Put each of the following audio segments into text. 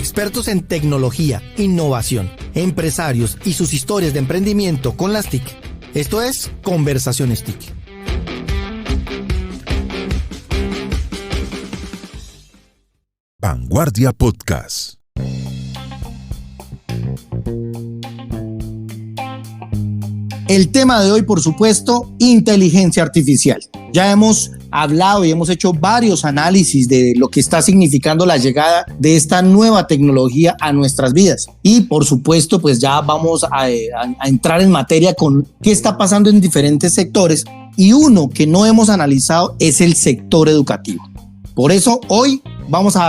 expertos en tecnología, innovación, empresarios y sus historias de emprendimiento con las TIC. Esto es Conversaciones TIC. Vanguardia Podcast. El tema de hoy, por supuesto, inteligencia artificial. Ya hemos hablado y hemos hecho varios análisis de lo que está significando la llegada de esta nueva tecnología a nuestras vidas. Y por supuesto, pues ya vamos a entrar en materia con qué está pasando en diferentes sectores. Y uno que no hemos analizado es el sector educativo. Por eso hoy vamos a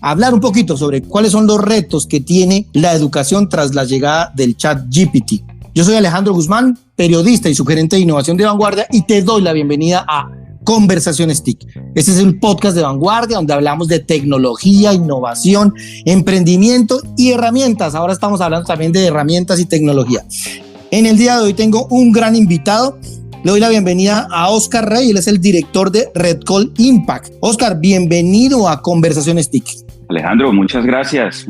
hablar un poquito sobre cuáles son los retos que tiene la educación tras la llegada del ChatGPT. Yo soy Alejandro Guzmán, periodista y sugerente de innovación de Vanguardia, y te doy la bienvenida a Conversaciones TIC. Este es el podcast de Vanguardia donde hablamos de tecnología, innovación, emprendimiento y herramientas. Ahora estamos hablando también de herramientas y tecnología. En el día de hoy tengo un gran invitado. Le doy la bienvenida a Oscar Rey, él es el director de Redcall Impact. Oscar, bienvenido a Conversaciones TIC. Alejandro, muchas gracias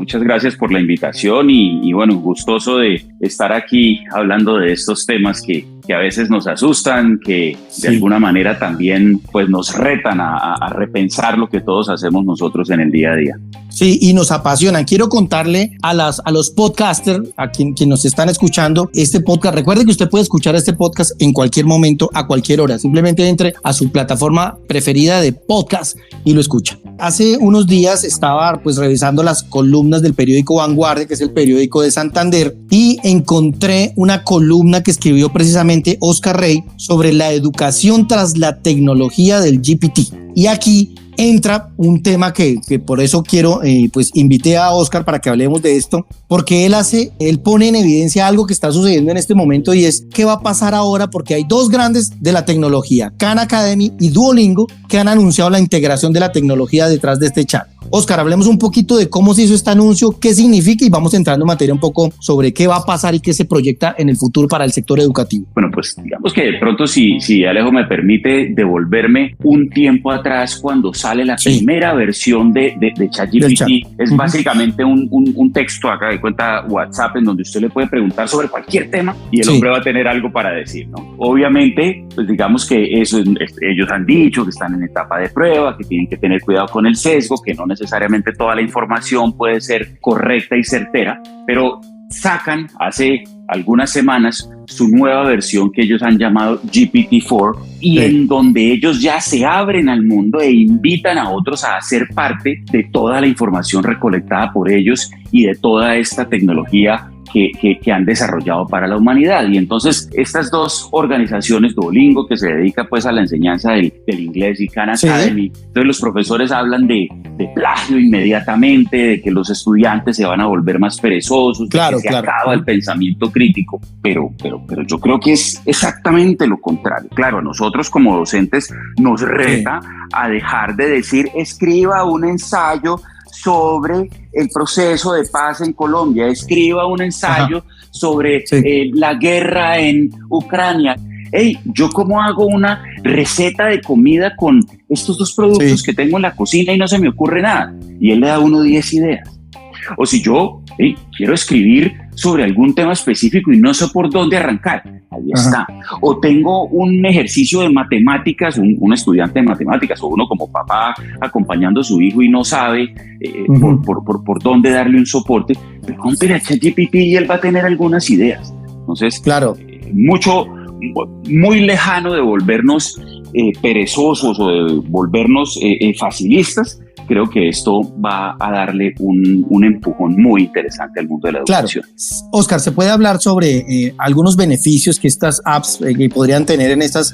por la invitación y bueno, gustoso de estar aquí hablando de estos temas que a veces nos asustan, que de alguna manera también pues nos retan a repensar lo que todos hacemos nosotros en el día a día. Sí, y nos apasionan. Quiero contarle a los podcasters, a quien nos están escuchando este podcast. Recuerde que usted puede escuchar este podcast en cualquier momento, a cualquier hora. Simplemente entre a su plataforma preferida de podcast y lo escucha. Hace unos días estaba pues revisando las columnas del periódico Vanguardia, que es el periódico de Santander, y encontré una columna que escribió precisamente Oscar Rey sobre la educación tras la tecnología del GPT. Y aquí entra un tema que por eso quiero, pues invité a Oscar para que hablemos de esto, porque él pone en evidencia algo que está sucediendo en este momento, y es qué va a pasar ahora, porque hay dos grandes de la tecnología, Khan Academy y Duolingo, que han anunciado la integración de la tecnología detrás de este chat. Oscar, hablemos un poquito de cómo se hizo este anuncio, qué significa, y vamos entrando en materia un poco sobre qué va a pasar y qué se proyecta en el futuro para el sector educativo. Bueno, pues digamos que de pronto si Alejo me permite devolverme un tiempo atrás, cuando sale la primera versión de ChatGPT, es básicamente un texto, haga de cuenta WhatsApp, en donde usted le puede preguntar sobre cualquier tema y el hombre va a tener algo para decir, ¿no? Obviamente, pues digamos que eso ellos han dicho que están en etapa de prueba, que tienen que tener cuidado con el sesgo, que no necesariamente toda la información puede ser correcta y certera, pero sacan hace algunas semanas su nueva versión que ellos han llamado GPT-4 y en donde ellos ya se abren al mundo e invitan a otros a hacer parte de toda la información recolectada por ellos y de toda esta tecnología que han desarrollado para la humanidad. Y entonces estas dos organizaciones, Duolingo, que se dedica pues a la enseñanza del inglés, y Khan Academy, entonces los profesores hablan de plagio inmediatamente, de que los estudiantes se van a volver más perezosos, de que se acaba el pensamiento crítico, pero yo creo que es exactamente lo contrario. Claro, a nosotros como docentes nos reta a dejar de decir escriba un ensayo sobre el proceso de paz en Colombia, escriba un ensayo sobre la guerra en Ucrania. Hey, ¿yo cómo hago una receta de comida con estos dos productos que tengo en la cocina y no se me ocurre nada? Y él le da a uno 10 ideas. O si yo quiero escribir sobre algún tema específico y no sé por dónde arrancar, ahí está. O tengo un ejercicio de matemáticas, un estudiante de matemáticas, o uno como papá acompañando a su hijo y no sabe por dónde darle un soporte, pregúntele a ChatGPT y él va a tener algunas ideas. Entonces, muy lejano de volvernos perezosos o de volvernos facilistas. Creo que esto va a darle un empujón muy interesante al mundo de la educación. Claro. Oscar, ¿se puede hablar sobre algunos beneficios que estas apps que podrían tener en estas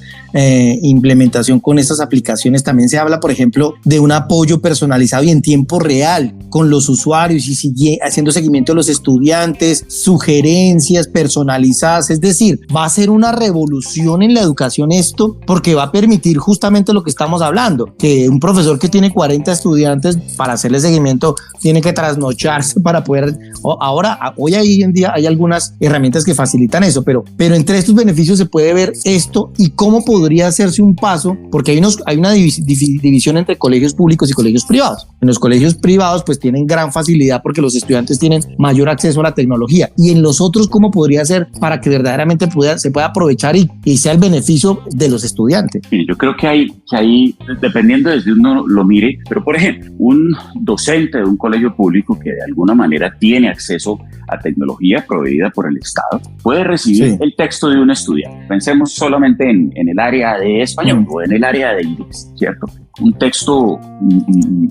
implementación con estas aplicaciones? También se habla, por ejemplo, de un apoyo personalizado y en tiempo real con los usuarios y haciendo seguimiento de los estudiantes, sugerencias personalizadas. Es decir, va a ser una revolución en la educación esto, porque va a permitir justamente lo que estamos hablando, que un profesor que tiene 40 estudiantes, para hacerle seguimiento tiene que trasnocharse para poder, hoy en día hay algunas herramientas que facilitan eso, pero entre estos beneficios se puede ver esto y cómo podría hacerse un paso, porque hay una división entre colegios públicos y colegios privados. En los colegios privados pues tienen gran facilidad porque los estudiantes tienen mayor acceso a la tecnología, y en los otros cómo podría ser para que verdaderamente se pueda aprovechar y sea el beneficio de los estudiantes. Yo creo que hay, dependiendo desde uno lo mire, pero por ejemplo, un docente de un colegio público que de alguna manera tiene acceso a tecnología proveída por el Estado puede recibir el texto de un estudiante. Pensemos solamente en el área de español o en el área de inglés, ¿cierto? Un texto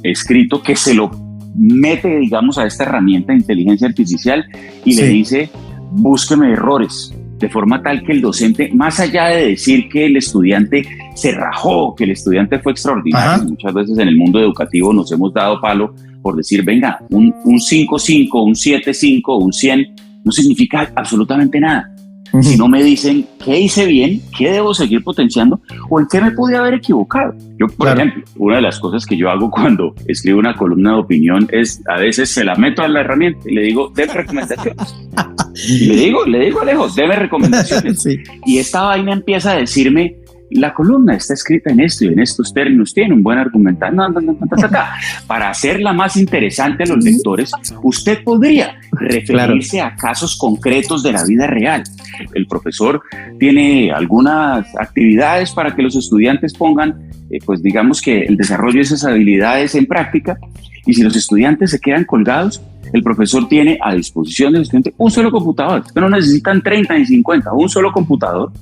escrito que se lo mete, digamos, a esta herramienta de inteligencia artificial y le dice, búsqueme errores, de forma tal que el docente, más allá de decir que el estudiante se rajó, que el estudiante fue extraordinario, muchas veces en el mundo educativo nos hemos dado palo por decir, venga, un 5.5, un 7.5, un 100, no significa absolutamente nada. Si no me dicen qué hice bien, qué debo seguir potenciando o en qué me pude haber equivocado. Yo, por ejemplo, una de las cosas que yo hago cuando escribo una columna de opinión es, a veces se la meto a la herramienta y le digo, deme recomendaciones. Y le digo, Alejo, deme recomendaciones. Y esta vaina empieza a decirme, la columna está escrita en esto y en estos términos, tiene un buen argumental. Para hacerla más interesante a los lectores, usted podría referirse a casos concretos de la vida real. El profesor tiene algunas actividades para que los estudiantes pongan, pues digamos que el desarrollo de esas habilidades en práctica, y si los estudiantes se quedan colgados, el profesor tiene a disposición del estudiante un solo computador, pero no necesitan 30 ni 50, un solo computador,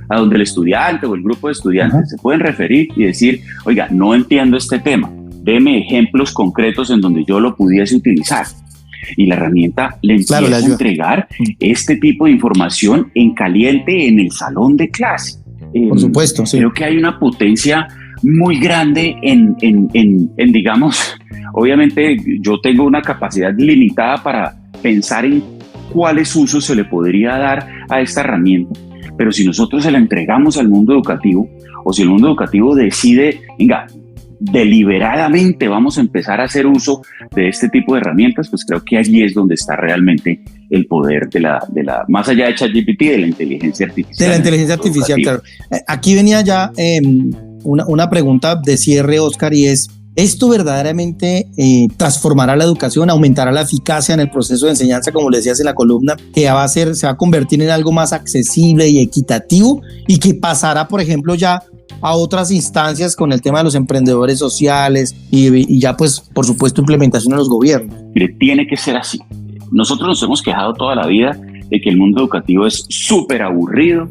a donde el estudiante o el grupo de estudiantes se pueden referir y decir, oiga, no entiendo este tema, deme ejemplos concretos en donde yo lo pudiese utilizar. Y la herramienta le empieza a entregar este tipo de información en caliente en el salón de clase. Por supuesto, Creo que hay una potencia muy grande en digamos, obviamente yo tengo una capacidad limitada para pensar en cuáles usos se le podría dar a esta herramienta. Pero si nosotros se la entregamos al mundo educativo, o si el mundo educativo decide, venga, deliberadamente vamos a empezar a hacer uso de este tipo de herramientas, pues creo que allí es donde está realmente el poder de la más allá de ChatGPT, de la inteligencia artificial. De la inteligencia artificial, claro. Aquí venía ya una pregunta de cierre, Oscar, y es, ¿esto verdaderamente transformará la educación, aumentará la eficacia en el proceso de enseñanza, como le decías en la columna, que se va a convertir en algo más accesible y equitativo y que pasará, por ejemplo, ya a otras instancias con el tema de los emprendedores sociales y ya, pues, por supuesto, implementación en los gobiernos? Mire, tiene que ser así. Nosotros nos hemos quejado toda la vida de que el mundo educativo es súper aburrido,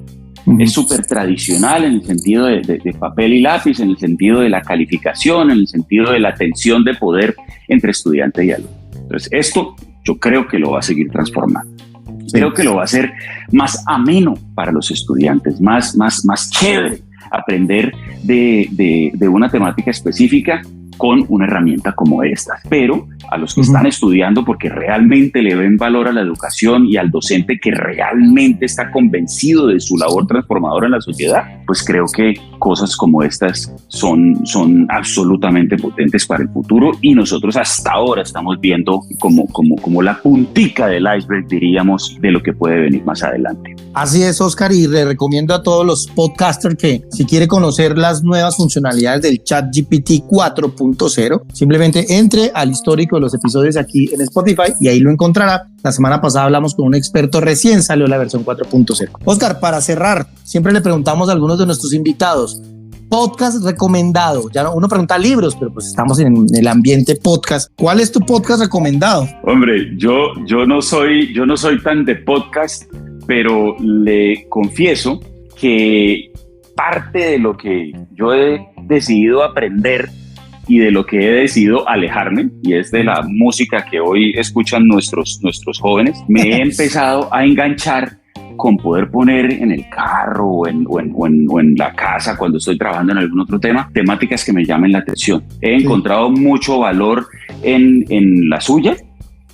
es súper tradicional en el sentido de papel y lápiz, en el sentido de la calificación, en el sentido de la tensión de poder entre estudiante y alumno. Entonces, esto yo creo que lo va a seguir transformando. Creo que lo va a hacer más ameno para los estudiantes, más chévere aprender de una temática específica con una herramienta como esta. Pero a los que están estudiando porque realmente le ven valor a la educación y al docente que realmente está convencido de su labor transformadora en la sociedad, pues creo que cosas como estas son absolutamente potentes para el futuro, y nosotros hasta ahora estamos viendo como la puntica del iceberg, diríamos, de lo que puede venir más adelante. Así es, Oscar, y le recomiendo a todos los podcasters que si quiere conocer las nuevas funcionalidades del ChatGPT 4.0, simplemente entre al histórico de los episodios aquí en Spotify y ahí lo encontrará. La semana pasada hablamos con un experto, recién salió la versión 4.0. Oscar, para cerrar, siempre le preguntamos a algunos de nuestros invitados, podcast recomendado. Ya uno pregunta libros, pero pues estamos en el ambiente podcast. ¿Cuál es tu podcast recomendado? Hombre, yo no soy tan de podcast, pero le confieso que parte de lo que yo he decidido aprender y de lo que he decidido alejarme, y es de la música que hoy escuchan nuestros jóvenes, me he empezado a enganchar con poder poner en el carro o en la casa cuando estoy trabajando en algún otro tema, temáticas que me llamen la atención. He encontrado mucho valor en la suya.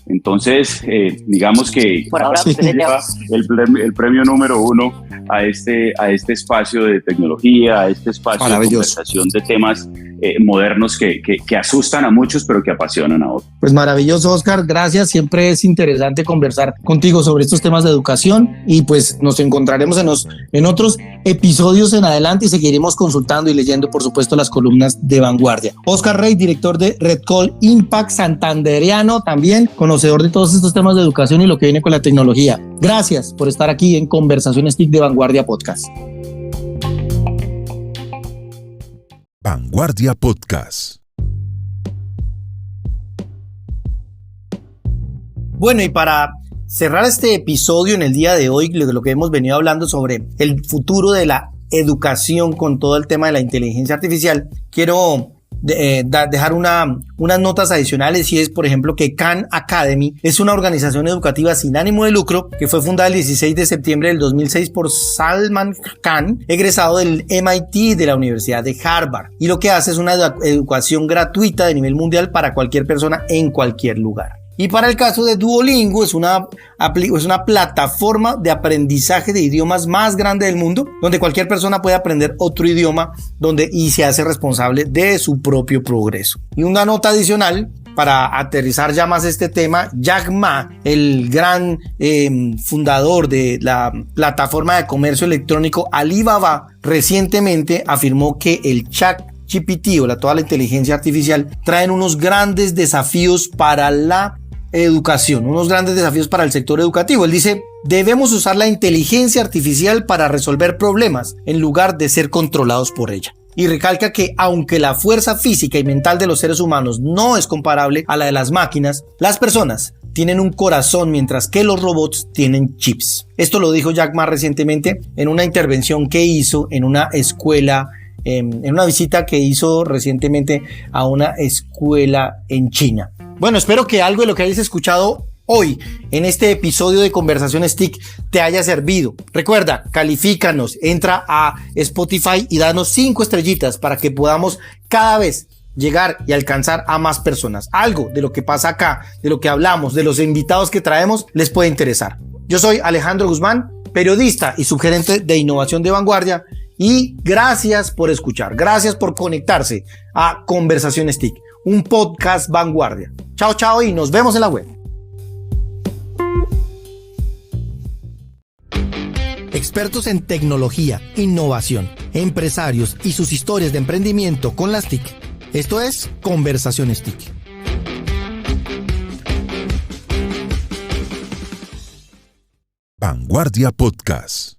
Entonces, digamos que por ahora lleva el premio número 1 a este espacio de tecnología, a este espacio de conversación de temas modernos que asustan a muchos, pero que apasionan a otros. Pues maravilloso, Oscar, gracias. Siempre es interesante conversar contigo sobre estos temas de educación y pues nos encontraremos en otros episodios en adelante y seguiremos consultando y leyendo, por supuesto, las columnas de Vanguardia. Oscar Rey, director de Red Call Impact, santandereano, también conocedor de todos estos temas de educación y lo que viene con la tecnología. Gracias por estar aquí en Conversaciones TIC de Vanguardia Podcast. Vanguardia Podcast. Bueno, y para cerrar este episodio en el día de hoy, lo que hemos venido hablando sobre el futuro de la educación con todo el tema de la inteligencia artificial, quiero dejar unas notas adicionales, y es, por ejemplo, que Khan Academy es una organización educativa sin ánimo de lucro que fue fundada el 16 de septiembre del 2006 por Salman Khan, egresado del MIT de la Universidad de Harvard, y lo que hace es una educación gratuita de nivel mundial para cualquier persona en cualquier lugar. Y para el caso de Duolingo, es una plataforma de aprendizaje de idiomas más grande del mundo, donde cualquier persona puede aprender otro idioma y se hace responsable de su propio progreso. Y una nota adicional, para aterrizar ya más este tema, Jack Ma, el gran fundador de la plataforma de comercio electrónico Alibaba, recientemente afirmó que el ChatGPT o toda la inteligencia artificial traen unos grandes desafíos para la educación, unos grandes desafíos para el sector educativo. Él dice: debemos usar la inteligencia artificial para resolver problemas en lugar de ser controlados por ella. Y recalca que aunque la fuerza física y mental de los seres humanos no es comparable a la de las máquinas, las personas tienen un corazón mientras que los robots tienen chips. Esto lo dijo Jack Ma recientemente en una intervención que hizo en una escuela, en una visita que hizo recientemente a una escuela en China. Bueno, espero que algo de lo que hayas escuchado hoy en este episodio de Conversaciones TIC te haya servido. Recuerda, califícanos, entra a Spotify y danos 5 estrellitas para que podamos cada vez llegar y alcanzar a más personas. Algo de lo que pasa acá, de lo que hablamos, de los invitados que traemos, les puede interesar. Yo soy Alejandro Guzmán, periodista y subgerente de innovación de Vanguardia, y gracias por escuchar, gracias por conectarse a Conversaciones TIC, un podcast Vanguardia. Chao, chao, y nos vemos en la web. Expertos en tecnología, innovación, empresarios y sus historias de emprendimiento con las TIC. Esto es Conversaciones TIC. Vanguardia Podcast.